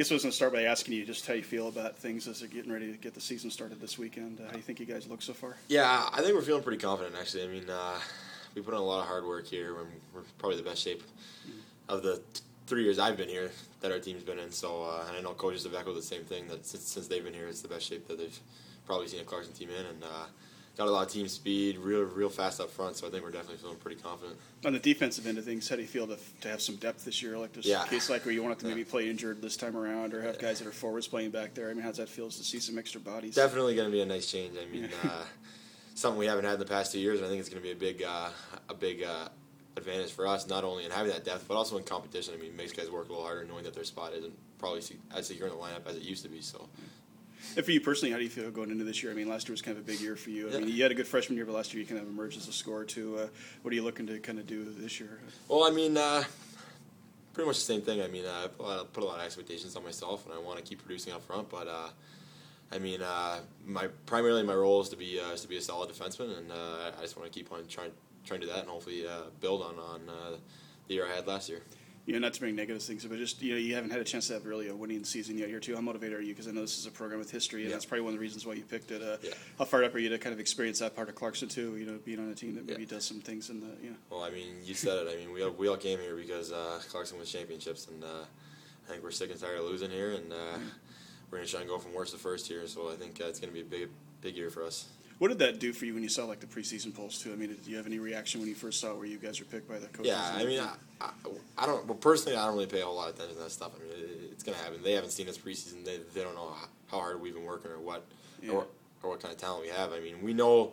guess I was going to start by asking you just how you feel about things as they're getting ready to get the season started this weekend. How do you think you guys look so far? Yeah, I think we're feeling pretty confident, actually. I mean, we put in a lot of hard work here. We're probably the best shape of the 3 years I've been here that our team's been in. So, and I know coaches have echoed the same thing, that since they've been here, it's the best shape that they've probably seen a Clarkson team in. And got a lot of team speed, real fast up front, so I think we're definitely feeling pretty confident. On the defensive end of things, how do you feel to have some depth this year? Like, there's a case like where you want to maybe play injured this time around, or have guys that are forwards playing back there. I mean, how's that feel to see some extra bodies? Definitely going to be a nice change. I mean, something we haven't had in the past 2 years, and I think it's going to be a big advantage for us, not only in having that depth, but also in competition. I mean, it makes guys work a little harder knowing that their spot isn't probably as secure in the lineup as it used to be, so... And for you personally, how do you feel going into this year? I mean, last year was kind of a big year for you. I mean, you had a good freshman year, but last year you kind of emerged as a scorer too. What are you looking to kind of do this year? Well, I mean, pretty much the same thing. I mean, I put a lot of expectations on myself, and I want to keep producing up front. But I mean, primarily my role is to be a solid defenseman, and I just want to keep on trying to do that, and hopefully build on the year I had last year. You know, not to bring negative things, but just, you know, you haven't had a chance to have really a winning season yet here too. How motivated are you? Because I know this is a program with history, and that's probably one of the reasons why you picked it. How fired up are you to kind of experience that part of Clarkson too? You know, being on a team that maybe does some things in the, you know. Well, I mean, you said it. I mean, we all came here because Clarkson wins championships, and I think we're sick and tired of losing here, and we're going to try and go from worst to first here. So I think it's going to be a big year for us. What did that do for you when you saw like the preseason polls too? I mean, did you have any reaction when you first saw where you guys were picked by the coaches? Yeah, I mean, I don't. Well, personally, I don't really pay a whole lot of attention to that stuff. I mean, it's gonna happen. They haven't seen us preseason. They don't know how hard we've been working or what what kind of talent we have. I mean, we know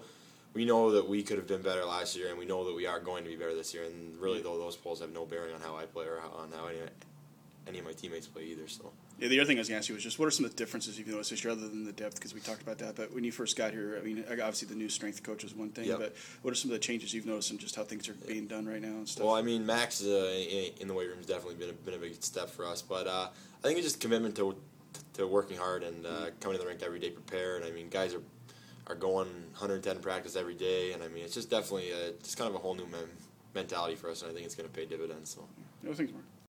that we could have been better last year, and we know that we are going to be better this year. And really, though, those polls have no bearing on how I play or on how any of my teammates play either. So. Yeah, the other thing I was going to ask you was just what are some of the differences you've noticed this year, other than the depth, because we talked about that. But when you first got here, I mean, obviously the new strength coach is one thing, but what are some of the changes you've noticed in just how things are being done right now and stuff? Well, I mean, Max in the weight room has definitely been a big step for us. But I think it's just commitment to working hard and coming to the rink every day prepared. I mean, guys are going 110 practice every day, and I mean, it's just definitely just kind of a whole new mentality for us, and I think it's going to pay dividends. So. No, thanks, Mark.